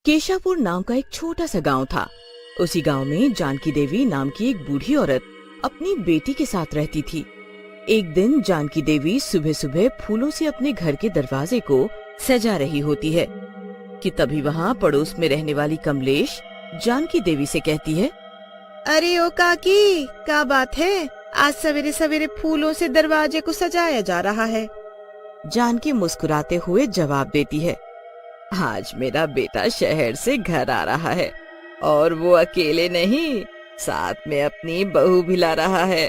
केशापुर नाम का एक छोटा सा गांव था। उसी गांव में जानकी देवी नाम की एक बूढ़ी औरत अपनी बेटी के साथ रहती थी। एक दिन जानकी देवी सुबह सुबह फूलों से अपने घर के दरवाजे को सजा रही होती है कि तभी वहाँ पड़ोस में रहने वाली कमलेश जानकी देवी से कहती है, अरे ओ काकी, क्या बात है? आज सवेरे सवेरे फूलों से दरवाजे को सजाया जा रहा है। जानकी मुस्कुराते हुए जवाब देती है, आज मेरा बेटा शहर से घर आ रहा है और वो अकेले नहीं, साथ में अपनी बहू भी ला रहा है।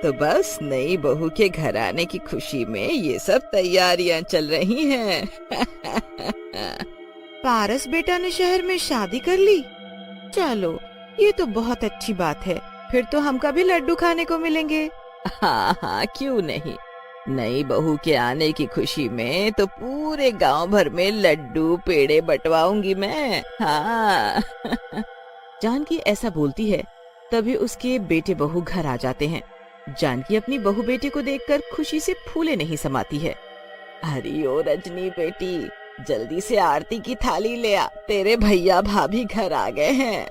तो बस नई बहू के घर आने की खुशी में ये सब तैयारियां चल रही हैं। पारस बेटा ने शहर में शादी कर ली? चलो, ये तो बहुत अच्छी बात है। फिर तो हम कभी लड्डू खाने को मिलेंगे। हाँ हाँ, क्यों नहीं। नई बहू के आने की खुशी में तो पूरे गांव भर में लड्डू पेड़े बंटवाऊंगी मैं। हाँ। जानकी ऐसा बोलती है, तभी उसके बेटे बहू घर आ जाते हैं। जानकी अपनी बहू बेटे को देखकर खुशी से फूले नहीं समाती है। अरे ओ रजनी बेटी, जल्दी से आरती की थाली ले आ, तेरे भैया भाभी घर आ गए हैं।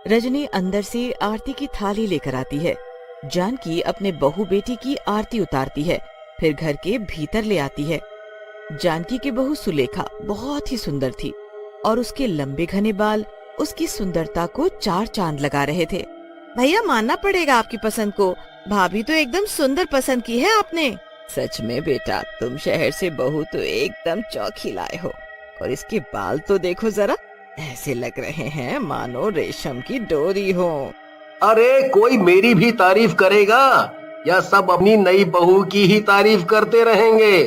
रजनी अंदर से आरती की थाली लेकर आती है। जानकी अपने बहू बेटी की आरती उतारती है, फिर घर के भीतर ले आती है। जानकी की बहू सुलेखा बहुत ही सुंदर थी और उसके लंबे घने बाल उसकी सुंदरता को चार चांद लगा रहे थे। भैया, मानना पड़ेगा आपकी पसंद को। भाभी तो एकदम सुंदर पसंद की है आपने। सच में बेटा, तुम शहर से बहू तो एकदम चौखी लाए हो। और इसके बाल तो देखो जरा, ऐसे लग रहे हैं मानो रेशम की डोरी हो। अरे कोई मेरी भी तारीफ करेगा या सब अपनी नई बहू की ही तारीफ करते रहेंगे?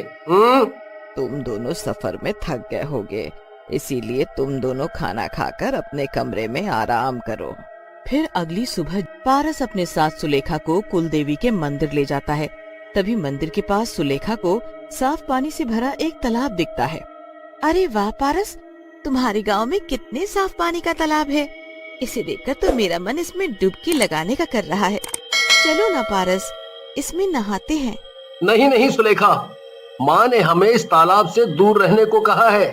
तुम दोनों सफर में थक गए होगे, इसीलिए तुम दोनों खाना खाकर अपने कमरे में आराम करो। फिर अगली सुबह पारस अपने साथ सुलेखा को कुलदेवी के मंदिर ले जाता है। तभी मंदिर के पास सुलेखा को साफ पानी से भरा एक तालाब दिखता है। अरे वाह पारस, तुम्हारे गांव में कितने साफ पानी का तालाब है। इसे देखकर तो मेरा मन इसमें डुबकी लगाने का कर रहा है। चलो ना पारस, इसमें नहाते हैं। नहीं नहीं सुलेखा, माँ ने हमें इस तालाब से दूर रहने को कहा है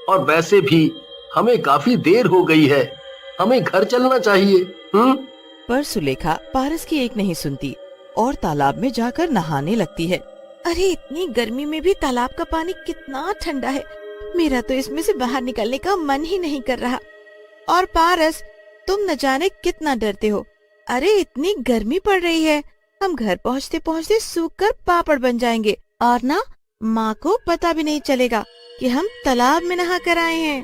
और वैसे भी हमें काफी देर हो गई है, हमें घर चलना चाहिए। पर सुलेखा पारस की एक नहीं सुनती और तालाब में जाकर नहाने लगती है। अरे इतनी गर्मी में भी तालाब का पानी कितना ठंडा है, मेरा तो इसमें से बाहर निकलने का मन ही नहीं कर रहा। और पारस, तुम न जाने कितना डरते हो। अरे इतनी गर्मी पड़ रही है, हम घर पहुँचते पहुँचते सूख कर पापड़ बन जाएंगे और ना माँ को पता भी नहीं चलेगा कि हम तालाब में नहा कर आए हैं।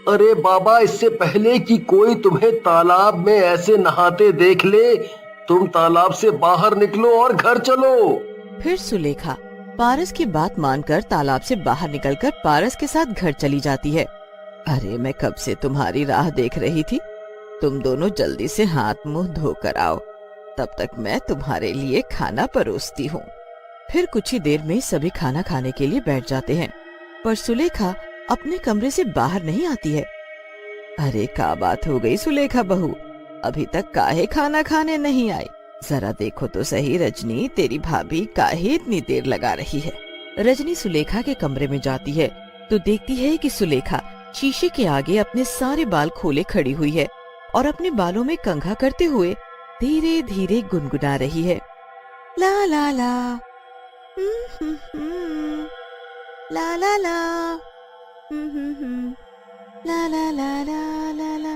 अरे बाबा, इससे पहले कि कोई तुम्हें तालाब में ऐसे नहाते देख ले, तुम तालाब से बाहर निकलो और घर चलो। फिर सुलेखा पारस की बात मानकर तालाब से बाहर निकलकर पारस के साथ घर चली जाती है। अरे मैं कब से तुम्हारी राह देख रही थी, तुम दोनों जल्दी से हाथ मुंह धोकर आओ, तब तक मैं तुम्हारे लिए खाना परोसती हूँ। फिर कुछ ही देर में सभी खाना खाने के लिए बैठ जाते हैं, पर सुलेखा अपने कमरे से बाहर नहीं आती है। अरे क्या बात हो गई सुलेखा बहू, अभी तक काहे खाना खाने नहीं आई? जरा देखो तो सही रजनी, तेरी भाभी काहे इतनी देर लगा रही है। रजनी सुलेखा के कमरे में जाती है तो देखती है कि सुलेखा शीशे के आगे अपने सारे बाल खोले खड़ी हुई है और अपने बालों में कंघा करते हुए धीरे धीरे गुनगुना रही है। ला ला ला, ला ला ला, ला ला ला ला ला ला,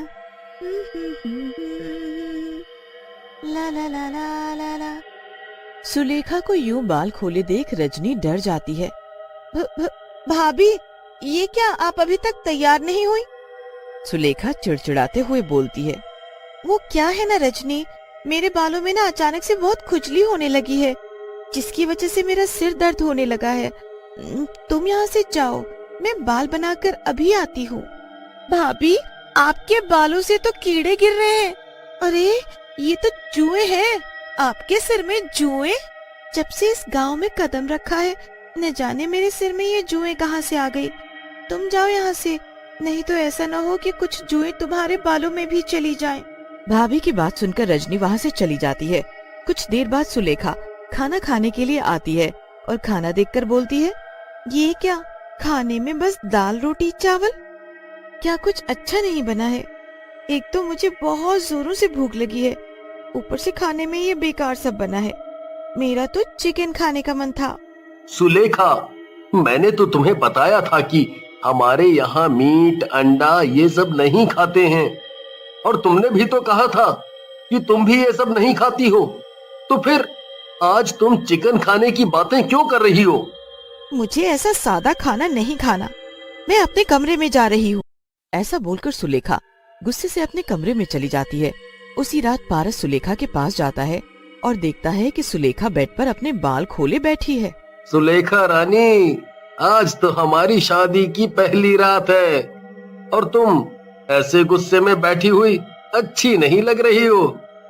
ला ला ला ला ला ला। सुलेखा को यूं बाल खोले देख रजनी डर जाती है। भाभी, ये क्या, आप अभी तक तैयार नहीं हुई? सुलेखा चिड़चिड़ाते हुए बोलती है। वो क्या है ना रजनी, मेरे बालों में ना अचानक से बहुत खुजली होने लगी है, जिसकी वजह से मेरा सिर दर्द होने लगा है। तुम यहाँ से जाओ, मैं बाल बनाकर अभी आती हूँ। भाभी, आपके बालों से तो कीड़े गिर रहे हैं। अरे ये तो जुएं हैं। आपके सिर में जुएं? जब से इस गांव में कदम रखा है, न जाने मेरे सिर में ये जुएं कहाँ से आ गई। तुम जाओ यहाँ से, नहीं तो ऐसा न हो कि कुछ जुएं तुम्हारे बालों में भी चली जाएं। भाभी की बात सुनकर रजनी वहाँ से चली जाती है। कुछ देर बाद सुलेखा खाना खाने के लिए आती है और खाना देखकर बोलती है, ये क्या, खाने में बस दाल रोटी चावल? क्या कुछ अच्छा नहीं बना है? एक तो मुझे बहुत जोरों से भूख लगी है, ऊपर से खाने में ये बेकार सब बना है। मेरा तो चिकन खाने का मन था। सुलेखा, मैंने तो तुम्हें बताया था कि हमारे यहाँ मीट अंडा ये सब नहीं खाते हैं, और तुमने भी तो कहा था कि तुम भी ये सब नहीं खाती हो। तो फिर आज तुम चिकन खाने की बातें क्यों कर रही हो? मुझे ऐसा सादा खाना नहीं खाना, मैं अपने कमरे में जा रही हूँ। ऐसा बोलकर सुलेखा गुस्से से अपने कमरे में चली जाती है। उसी रात पारस सुलेखा के पास जाता है और देखता है कि सुलेखा बेड पर अपने बाल खोले बैठी है। सुलेखा रानी, आज तो हमारी शादी की पहली रात है और तुम ऐसे गुस्से में बैठी हुई अच्छी नहीं लग रही हो।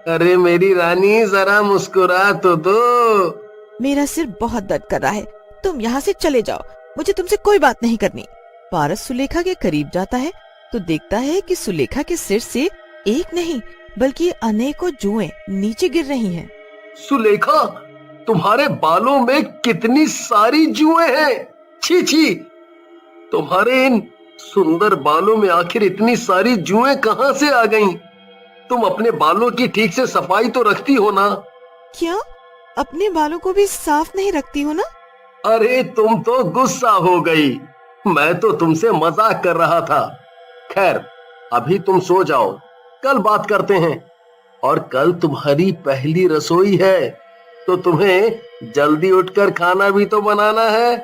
अरे मेरी रानी, जरा मुस्कुरा तो दो। मेरा सिर बहुत दर्द कर रहा है, तुम यहाँ से चले जाओ, मुझे तुमसे कोई बात नहीं करनी। पारस सुलेखा के करीब जाता है तो देखता है कि सुलेखा के सिर से एक नहीं बल्कि अनेकों जुएं नीचे गिर रही हैं। सुलेखा, तुम्हारे बालों में कितनी सारी जुएं हैं। छी छी, तुम्हारे इन सुंदर बालों में आखिर इतनी सारी जुएं कहाँ से आ गईं? तुम अपने बालों की ठीक से सफाई तो रखती हो ना? क्या अपने बालों को भी साफ नहीं रखती हो ना? अरे तुम तो गुस्सा हो गई, मैं तो तुमसे मजाक कर रहा था। खैर, अभी तुम सो जाओ, कल बात करते हैं। और कल तुम्हारी पहली रसोई है, तो तुम्हें जल्दी उठकर खाना भी तो बनाना है।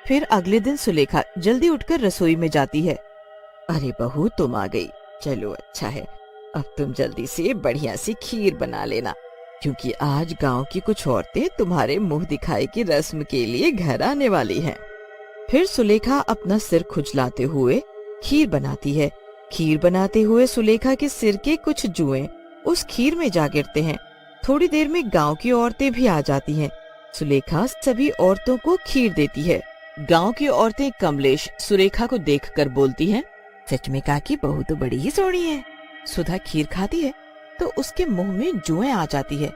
फिर अगले दिन सुलेखा जल्दी उठकर रसोई में जाती है। अरे बहू, तुम आ गई, चलो अच्छा है। अब तुम जल्दी से बढ़िया सी खीर बना लेना, क्योंकि आज गांव की कुछ औरतें तुम्हारे मुंह दिखाई की रस्म के लिए घर आने वाली हैं। फिर सुलेखा अपना सिर खुजलाते हुए खीर बनाती है। खीर बनाते हुए सुलेखा के सिर के कुछ जुएं उस खीर में जा गिरते हैं। थोड़ी देर में गांव की औरतें भी आ जाती हैं। सुलेखा सभी औरतों को खीर देती है। गांव की औरतें कमलेश सुलेखा को देखकर बोलती हैं, सच में काकी, बहू तो बड़ी ही सोहनी है। सुधा खीर खाती है तो उसके मुंह में जुएं आ जाती है।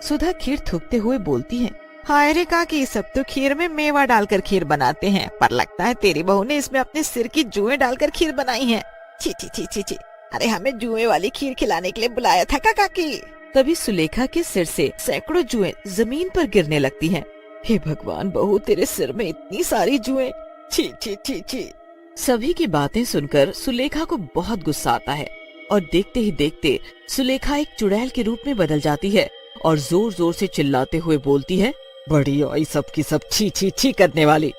सुधा खीर थूकते हुए बोलती है, हाय रे काकी, सब तो खीर में मेवा डालकर खीर बनाते हैं, पर लगता है तेरी बहू ने इसमें अपने सिर की जुएं डालकर खीर बनाई है। छी छी छी छी छी, अरे हमें जुएं वाली खीर खिलाने के लिए बुलाया था का काकी? तभी सुलेखा के सिर से सैकड़ों जुएं जमीन पर गिरने लगती हैं। हे भगवान, बहू तेरे सिर में इतनी सारी जुएं, छी छी छी छी। सभी की बातें सुनकर सुलेखा को बहुत गुस्सा आता है और देखते ही देखते सुलेखा एक चुड़ैल के रूप में बदल जाती है और जोर जोर से चिल्लाते हुए बोलती है, बड़ी आई सबकी सब छी छी छी करने वाली,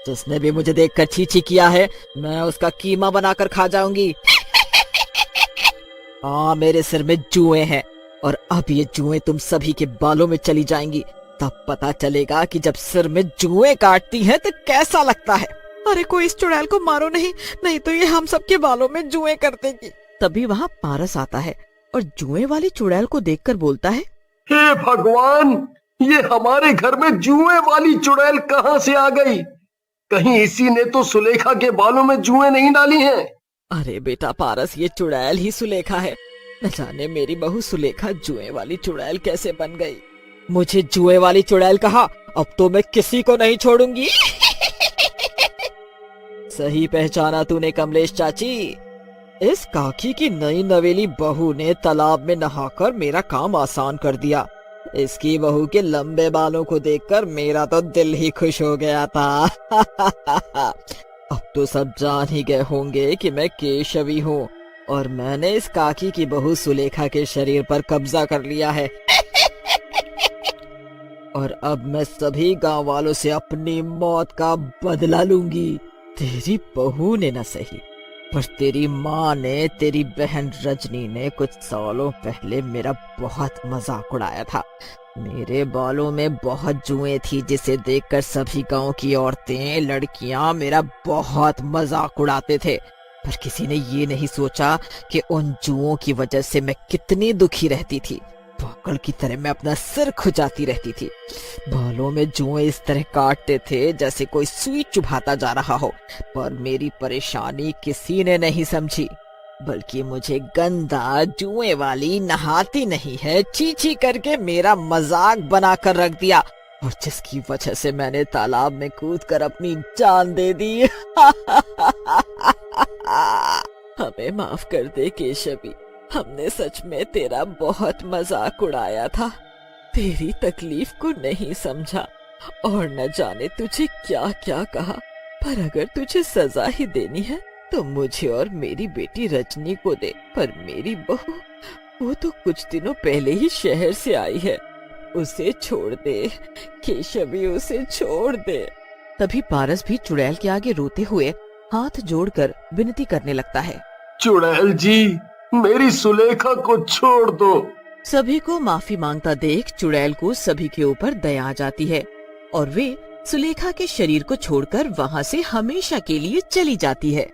जिसने भी मुझे देखकर छी छी किया है मैं उसका कीमा बनाकर खा जाऊंगी। मेरे सिर में जुएं हैं और अब ये जुएं तुम सभी के बालों में चली जाएंगी, तब पता चलेगा कि जब सिर में जुएं काटती हैं तो कैसा लगता है। अरे कोई इस चुड़ैल को मारो नहीं, नहीं तो ये हम सबके बालों में जुएं कर देगी। तभी वहाँ पारस आता है और जुएं वाली चुड़ैल को देखकर बोलता है, हे भगवान, ये हमारे घर में जुएं वाली चुड़ैल कहाँ से आ गई? कहीं इसी ने तो सुलेखा के बालों में जुएं नहीं डाली हैं? अरे बेटा पारस, ये चुड़ैल ही सुलेखा है। न जाने मेरी बहू सुलेखा जुएं वाली चुड़ैल कैसे बन गई। मुझे जुएं वाली चुड़ैल कहा, अब तो मैं किसी को नहीं छोड़ूंगी। सही पहचाना तूने कमलेश चाची, इस काकी की नई नवेली बहू ने तालाब में नहाकर मेरा काम आसान कर दिया। इसकी बहू के लंबे बालों को देखकर मेरा तो दिल ही खुश हो गया था। अब तो सब जान ही गए होंगे कि मैं केशवी हूँ और मैंने इस काकी की बहू सुलेखा के शरीर पर कब्जा कर लिया है। और अब मैं सभी गांव वालों से अपनी मौत का बदला लूंगी। तेरी बहू ने न सही, पर तेरी माँ ने, तेरी बहन रजनी ने कुछ सालों पहले मेरा बहुत मजाक उड़ाया था। मेरे बालों में बहुत जुएं थी, जिसे देखकर सभी गांव की औरतें, लड़कियां मेरा बहुत मजाक उड़ाते थे। पर किसी ने ये नहीं सोचा कि उन जुओं की वजह से मैं कितनी दुखी रहती थी। पागल की तरह मैं अपना सिर खुजाती रहती थी। बालों में जुएं इस तरह काटते थे जैसे कोई सुई चुभाता जा रहा हो। पर मेरी परेशानी किसी ने नहीं समझी, बल्कि मुझे गंदा जुएं वाली नहाती नहीं है ची ची करके मेरा मजाक बनाकर रख दिया। और जिसकी वजह से मैंने तालाब में कूदकर अपनी जान दे दी। हमें माफ कर दे केशवी, हमने सच में तेरा बहुत मजाक उड़ाया था, तेरी तकलीफ को नहीं समझा और न जाने तुझे क्या क्या कहा। पर अगर तुझे सजा ही देनी है तो मुझे और मेरी बेटी रजनी को दे। पर मेरी बहू, वो तो कुछ दिनों पहले ही शहर से आई है, उसे छोड़ दे केशवी, उसे छोड़ दे। तभी पारस भी चुड़ैल के आगे रोते हुए हाथ जोड़कर विनती करने लगता है। चुड़ैल जी, मेरी सुलेखा को छोड़ दो। सभी को माफी मांगता देख चुड़ैल को सभी के ऊपर दया आ जाती है और वे सुलेखा के शरीर को छोड़कर वहाँ से हमेशा के लिए चली जाती है।